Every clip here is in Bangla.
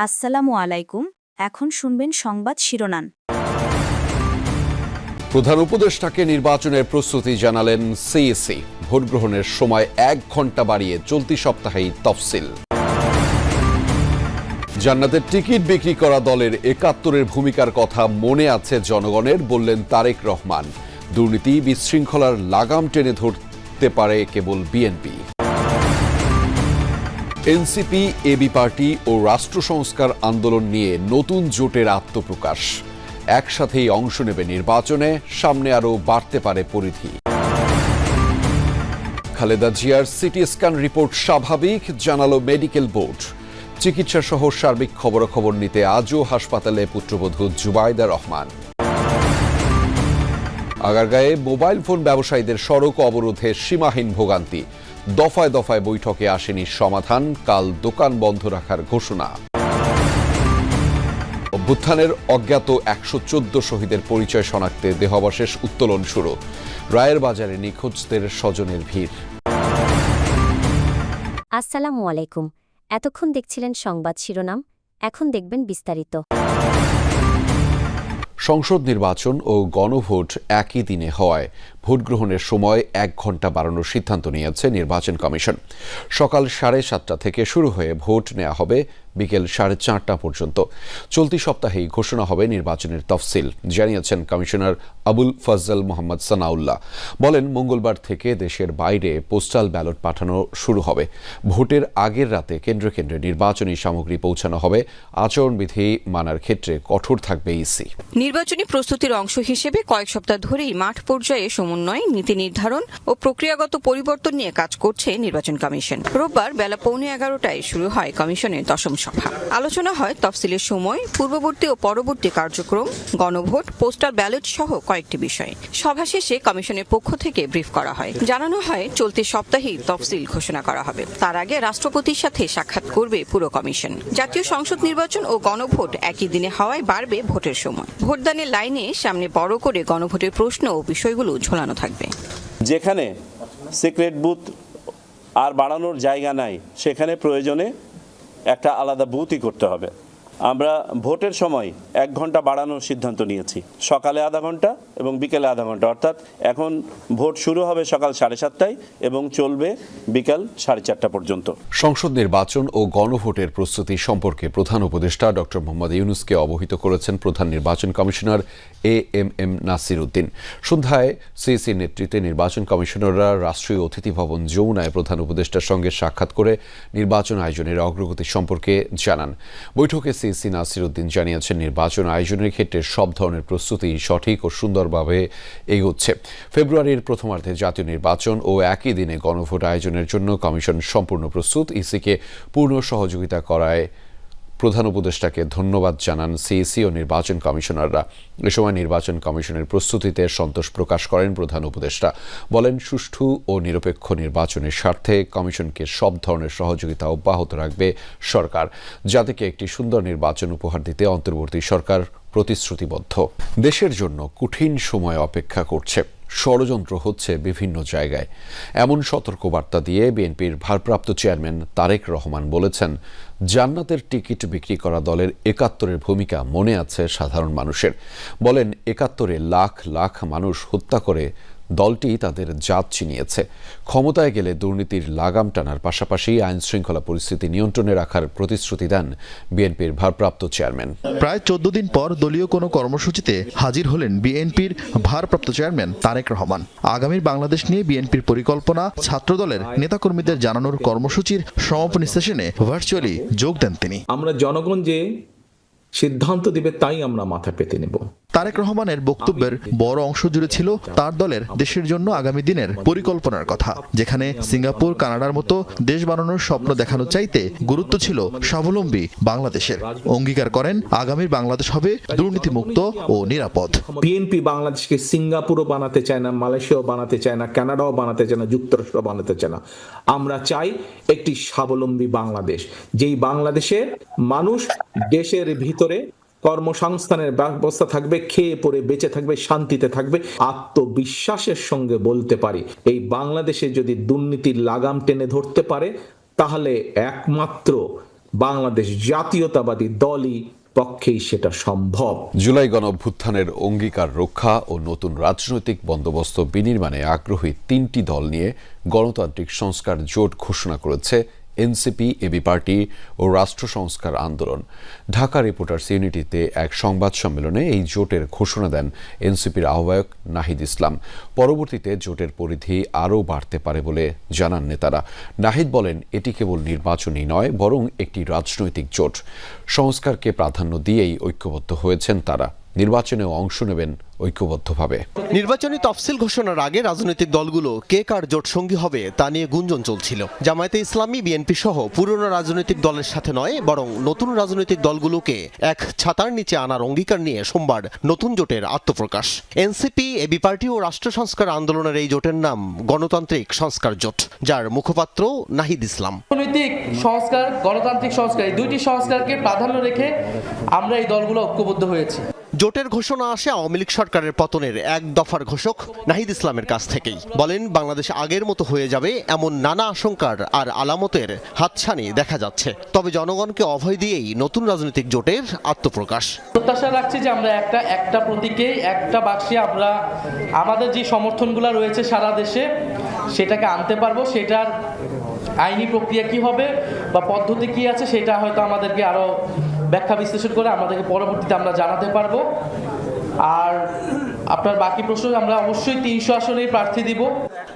আসসালামু আলাইকুম। এখন শুনবেন সংবাদ শিরোনাম। প্রধান উপদেষ্টাকে নির্বাচনের প্রস্তুতি জানালেন সিইসি। ভোট গ্রহণের সময় 1 ঘণ্টা বাড়িয়ে চলতি সপ্তাহেই তফসিল। জান্নাতের টিকিট বিক্রি করা দলের ৭১-এর ভূমিকার কথা মনে আছে জনগণের, বললেন তারেক রহমান। দুর্নীতি বিশৃঙ্খলার লাগাম টেনে ধরতে পারে কেবল বিএনপি। এনসিপি, এবি পার্টি ও রাষ্ট্র সংস্কার আন্দোলন নিয়ে নতুন জোটের আত্মপ্রকাশ। একসাথেই অংশ নেবে নির্বাচনে, সামনে আরও বাড়তে পারে পরিধি। খালেদা জিয়ার সিটি স্ক্যান রিপোর্ট স্বাভাবিক, জানালো মেডিকেল বোর্ড। চিকিৎসা সহ সার্বিক খবরাখবর নিতে আজও হাসপাতালে পুত্রবধূ জুবাইদা রহমান। আগারগাঁয়ে মোবাইল ফোন ব্যবসায়ীদের সড়ক অবরোধে সীমাহীন ভোগান্তি। দফায় দফায় বৈঠকে আসেনি সমাধান, কাল দোকান বন্ধ রাখার ঘোষণা। অভ্যুত্থানের অজ্ঞাত ১১৪ শহীদের পরিচয় শনাক্তে দেহাবশেষ উত্তোলন শুরু। রায়ের বাজারে নিখোঁজদের স্বজনের ভিড়। আসসালামু আলাইকুম। এতক্ষণ দেখছিলেন সংবাদ শিরোনাম, এখন দেখবেন বিস্তারিত। সংসদ নির্বাচন ও গণভোট একই দিনে হওয়ায় ভোট গ্রহণের সময় 1 ঘণ্টা বাড়ানোর সিদ্ধান্ত নিয়েছে নির্বাচন কমিশন। সকাল 7:30 থেকে শুরু হয়ে ভোট নেওয়া হবে বিকেল 4:30 পর্যন্ত। চলতি সপ্তাহেই ঘোষণা হবে নির্বাচনের তফসিল, জানিয়েছেন কমিশনার আবুল ফজল মোহাম্মদ সানাউল্লাহ। বলেন, মঙ্গলবার থেকে দেশের বাইরে পোস্টাল ব্যালট পাঠানো শুরু হবে। ভোটের আগের রাতে কেন্দ্রে কেন্দ্রে নির্বাচনী সামগ্রী পৌঁছানো হবে। আচরণবিধি মানার ক্ষেত্রে কঠোর থাকবে ইসি। নির্বাচনী প্রস্তুতির অংশ হিসেবে কয়েক সপ্তাহ ধরেই মাঠ পর্যায়ে সমন্বয়, নীতি নির্ধারণ ও প্রক্রিয়াগত পরিবর্তন নিয়ে কাজ করছে নির্বাচন কমিশন। রোববার বেলা 11:15টায় শুরু হয় কমিশনের 10ম সভা। আলোচনা হয় তফসিলের সময়, পূর্ববর্তী ও পরবর্তী কার্যক্রম, গণভোট, পোস্টাল ব্যালট সহ কয়েকটি বিষয়। সভা শেষে কমিশনের পক্ষ থেকে ব্রিফ করা হয়। জানানো হয় চলতি সপ্তাহেই তফসিল ঘোষণা করা হবে। তার আগে রাষ্ট্রপতির সাথে সাক্ষাৎ করবে পুরো কমিশন। জাতীয় সংসদ নির্বাচন ও গণভোট একই দিনে হওয়ায় বাড়বে ভোটের সময়। ভোটদানের লাইনে সামনে বড় করে গণভোটের প্রশ্ন ও বিষয়গুলো ঝোলানো থাকবে। যেখানে সিক্রেট বুথ আর বাড়ানোর জায়গা নাই, সেখানে প্রয়োজনে একটা আলাদা বুথই করতে হবে। আমরা ভোটের সময় 1 ঘণ্টা বাড়ানোর সিদ্ধান্ত নিয়েছি, সকালে আধা ঘণ্টা এবং বিকেলে আধা ঘণ্টা। অর্থাৎ এখন ভোট শুরু হবে সকাল 7:30টায় এবং চলবে বিকাল 4:30 পর্যন্ত। সংসদ নির্বাচন ও গণভোটের প্রস্তুতি সম্পর্কে প্রধান উপদেষ্টা ডক্টর মোহাম্মদ ইউনূসকে অবহিত করেছেন প্রধান নির্বাচন কমিশনার এএমএম নাসির উদ্দিন। সন্ধ্যায় সিইসির নেতৃত্বে নির্বাচন কমিশনাররা রাষ্ট্রীয় অতিথি ভবন যমুনায় প্রধান উপদেষ্টার সঙ্গে সাক্ষাৎ করে নির্বাচন আয়োজনের অগ্রগতি সম্পর্কে জানান। বৈঠকে সিইসি নাসির উদ্দিন জানিয়েছেন, নির্বাচন আয়োজনের ক্ষেত্রে সব ধরনের প্রস্তুতি সঠিক ও সুন্দরভাবে এগোচ্ছে। ফেব্রুয়ারির প্রথমার্ধে জাতীয় নির্বাচন ও একই দিনে গণভোট আয়োজনের জন্য কমিশন সম্পূর্ণ প্রস্তুত। ইসিকে পূর্ণ সহযোগিতা করায় প্রধান উপদেষ্টাকে ধন্যবাদ জানান সিইসি ও নির্বাচন কমিশনাররা। এ সময় নির্বাচন কমিশনের প্রস্তুতিতে সন্তোষ প্রকাশ করেন প্রধান উপদেষ্টা। বলেন, সুষ্ঠু ও নিরপেক্ষ নির্বাচনের স্বার্থে কমিশনকে সব ধরনের সহযোগিতা অব্যাহত রাখবে সরকার। জাতিকে একটি সুন্দর নির্বাচন উপহার দিতে অন্তর্বর্তী সরকার প্রতিশ্রুতিবদ্ধ। দেশের জন্য কঠিন সময় অপেক্ষা করছে, ষড়যন্ত্র হচ্ছে বিভিন্ন জায়গায়, এমন সতর্কবার্তা দিয়ে বিএনপির ভারপ্রাপ্ত চেয়ারম্যান তারেক রহমান বলেছেন, জান্নাতের টিকিট বিক্রি করা দলের ৭১-এর ভূমিকা মনে আছে সাধারণ মানুষের। বলেন, ৭১-এ লাখ লাখ মানুষ হত্যা করে দলটি তাদের জাত চিনিয়েছে। ক্ষমতায় গেলে দুর্নীতির লাগাম টানার পাশাপাশি আইন শৃঙ্খলা পরিস্থিতি নিয়ন্ত্রণে রাখার প্রতিশ্রুতি দেন বিএনপির ভারপ্রাপ্ত চেয়ারম্যান। প্রায় 14 দিন পর দলীয় কোনো কর্মসূচিতে হাজির হলেন বিএনপির ভারপ্রাপ্ত চেয়ারম্যান তারেক রহমান। আগামীর বাংলাদেশ নিয়ে বিএনপির পরিকল্পনা ছাত্রদলের নেতাকর্মীদের জানানোর কর্মসূচির সমাপনী সেশনে ভার্চুয়ালি যোগ দেন তিনি। আমরা জনগণ যে সিদ্ধান্ত দিবে তাই আমরা মাথা পেতে নেব। তারেক রহমানের বক্তব্যের বড় অংশ জুড়ে ছিল তার দলের দেশের জন্য আগামী দিনের পরিকল্পনার কথা, যেখানে সিঙ্গাপুর, কানাডার মতো দেশ বানানোর স্বপ্ন দেখানোর চাইতে গুরুত্ব ছিল স্বাবলম্বী বাংলাদেশের। অঙ্গীকার করেন, আগামীর বাংলাদেশ হবে দুর্নীতিমুক্ত ও নিরাপদ। বিএনপি বাংলাদেশকে সিঙ্গাপুরও বানাতে চায় না, মালয়েশিয়াও বানাতে চায় না, কানাডাও বানাতে চায় না, যুক্তরাষ্ট্র বানাতে চায় না। আমরা চাই একটি স্বাবলম্বী বাংলাদেশ, যেই বাংলাদেশের মানুষ দেশের ভিতরে কর্মসংস্থানের ব্যবস্থা থাকবে, খেয়ে পরে বেঁচে থাকবে, শান্তিতে থাকবে। আত্মবিশ্বাসের সঙ্গে বলতে পারি, এই বাংলাদেশে যদি দুর্নীতির লাগাম টেনে ধরতে পারে, তাহলে একমাত্র বাংলাদেশ জাতীয়তাবাদী দলই পক্ষেই সেটা সম্ভব। জুলাই গণঅভ্যুত্থানের অঙ্গীকার রক্ষা ও নতুন রাজনৈতিক বন্দোবস্ত বিনির্মাণে আগ্রহী 3টি দল নিয়ে গণতান্ত্রিক সংস্কার জোট ঘোষণা করেছে এনসিপি, এবি পার্টি ও রাষ্ট্র সংস্কার আন্দোলন। ঢাকা রিপোর্টার্স ইউনিটিতে এক সংবাদ সম্মেলনে এই জোটের ঘোষণা দেন এনসিপির আহ্বায়ক নাহিদ ইসলাম। পরবর্তীতে জোটের পরিধি আরও বাড়তে পারে বলে জানান নেতারা। নাহিদ বলেন, এটি কেবল নির্বাচনী নয়, বরং একটি রাজনৈতিক জোট। সংস্কারকে প্রাধান্য দিয়েই ঐক্যবদ্ধ হয়েছেন তারা। নির্বাচনেও অংশ নেবেন ঐক্যবদ্ধভাবে। নির্বাচনী তফসিল ঘোষণার আগে রাজনৈতিক দলগুলো কে কার জোট সঙ্গী হবে তা নিয়ে গুঞ্জন চলছিল। জামায়াতে ইসলামী, বিএনপি সহ পুরনো রাজনৈতিক দলের সাথে নয়, বরং নতুন রাজনৈতিক দলগুলোকে এক ছাতার নিচে আনার অঙ্গীকার নিয়ে সোমবার নতুন জোটের আত্মপ্রকাশ। এনসিপি, এবি পার্টি ও রাষ্ট্র সংস্কার আন্দোলনের এই জোটের নাম গণতান্ত্রিক সংস্কার জোট, যার মুখপাত্র নাহিদ ইসলাম। রাজনৈতিক সংস্কার, গণতান্ত্রিক সংস্কার, এই দুইটি সংস্কারকে প্রাধান্য রেখে আমরা এই দলগুলো ঐক্যবদ্ধ হয়েছি। জোটের ঘোষণা আসে আওয়ামী লীগ সরকারের পতনের এক দফার ঘোষক নাহিদ ইসলামের কাছ থেকেই। বলেন, বাংলাদেশ আগের মতো হয়ে যাবে এমন নানা আশঙ্কার আর আলামতের হাতছানি দেখা যাচ্ছে। তবে জনগণকে অভয় দিয়েই নতুন রাজনৈতিক জোটের আত্মপ্রকাশ। প্রত্যাশা রাখছি যে আমরা একটা প্রতীকে, একটা বাক্সে আমরা আমাদের যে সমর্থনগুলো রয়েছে সারা দেশে সেটাকে আনতে পারবো। সেটার আইনি প্রক্রিয়া কি হবে বা পদ্ধতি কি আছে সেটা হয়তো আমাদেরকে আরো ব্যাখ্যা বিশ্লেষণ করে আমাদেরকে পরবর্তীতে আমরা জানাতে পারবো। আর আপনার বাকি প্রশ্ন, আমরা অবশ্যই 300 আসনেই প্রার্থী দিব।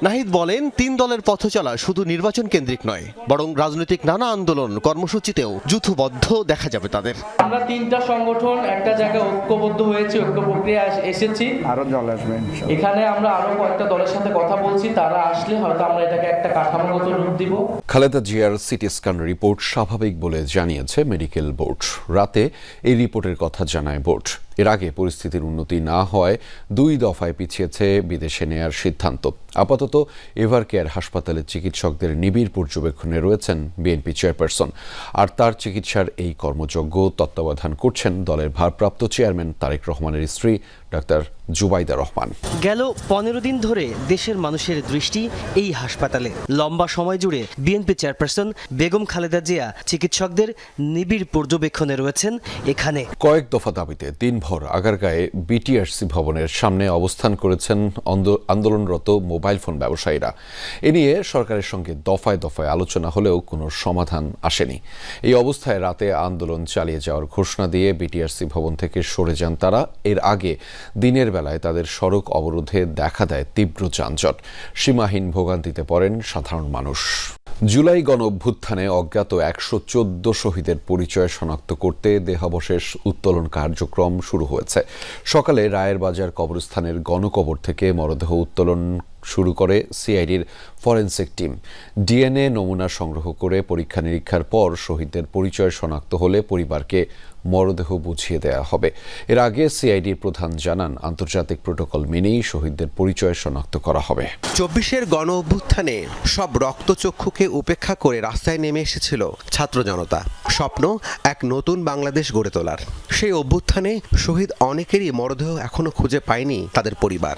নাহিদ বলেন, 3 দলের পথ চলা শুধু নির্বাচন কেন্দ্রিক নয়, বরং রাজনৈতিক নানা আন্দোলন কর্মসূচিতেও যুথবদ্ধ দেখা যাবে তাদের। আমরা 3টা সংগঠন একটা জায়গায় ঐক্যবদ্ধ হয়েছে, ঐক্য প্রক্রিয়া এসেছি। আরো দল আসবে এখানে আমরা আরো কয়েকটা দলের সাথে কথা বলছি, তারা আসলে হয়তো আমরা এটাকে একটা কাঠামোগত রূপ দিব। খালেদা জিয়ার সিটি স্ক্যান রিপোর্ট স্বাভাবিক বলে জানিয়েছে মেডিকেল বোর্ড। রাতে এই রিপোর্টের কথা জানায় বোর্ড। এর আগে পরিস্থিতির উন্নতি না হয় 2 দফায় পিছিয়েছে বিদেশে নেয়ার সিদ্ধান্ত। আপাতত এভারকেয়ার হাসপাতালের চিকিৎসকদের নিবিড় পর্যবেক্ষণে রয়েছেন বিএনপি চেয়ারপারসন। আর তার চিকিৎসার এই কর্মযজ্ঞ তত্ত্বাবধান করছেন দলের ভারপ্রাপ্ত চেয়ারম্যান তারেক রহমানের স্ত্রী ডাক্তার জুবাইদা রহমান। গেল 15 দিন ধরে দেশের মানুষের দৃষ্টি এই হাসপাতালে। লম্বা সময় জুড়ে বিএনপি চেয়ারপারসন বেগম খালেদা জিয়া চিকিৎসকদের নিবিড় পর্যবেক্ষণে রয়েছেন এখানে। কয়েক দফা দাবিতে দিনভর আগারগাঁয়ে বিটিআরসি ভবনের সামনে অবস্থান করেছেন আন্দোলনরত মোবাইল ফোন ব্যবসায়ীরা। এ নিয়ে সরকারের সঙ্গে দফায় দফায় আলোচনা হলেও কোনো সমাধান আসেনি। এই অবস্থায় রাতে আন্দোলন চালিয়ে যাওয়ার ঘোষণা দিয়ে বিটিআরসি ভবন থেকে সরে যান তারা। এর আগে দিনের বেলায় তাদের সড়ক অবরোধে দেখা দেয় তীব্র যানজট। সীমাহীন ভোগান্তিতে পড়েন সাধারণ মানুষ। জুলাই গণঅভ্যুত্থানে অজ্ঞাত 114 শহীদের পরিচয় শনাক্ত করতে দেহাবশেষ উত্তোলন কার্যক্রম শুরু হয়েছে। সকালে রায়ের বাজার কবরস্থানের গণকবর থেকে মরদেহ উত্তোলন শুরু করে সিআইডির ফরেনসিক টিম। ডিএনএ নমুনা সংগ্রহ করে পরীক্ষা নিরীক্ষার পর শহীদদের পরিচয় শনাক্ত হলে পরিবারকে মরদেহ বুঝিয়ে দেওয়া হবে। এর আগে সিআইডির প্রধান জানান, আন্তর্জাতিক প্রোটোকল মেনেই শহীদদের পরিচয় শনাক্ত করা হবে। 24-এর গণ অভ্যুত্থানে সব রক্তচক্ষুকে উপেক্ষা করে রাস্তায় নেমে এসেছিল ছাত্র জনতা। স্বপ্ন এক নতুন বাংলাদেশ গড়ে তোলার। সেই অভ্যুত্থানে শহীদ অনেকেরই মরদেহ এখনো খুঁজে পায়নি তাদের পরিবার।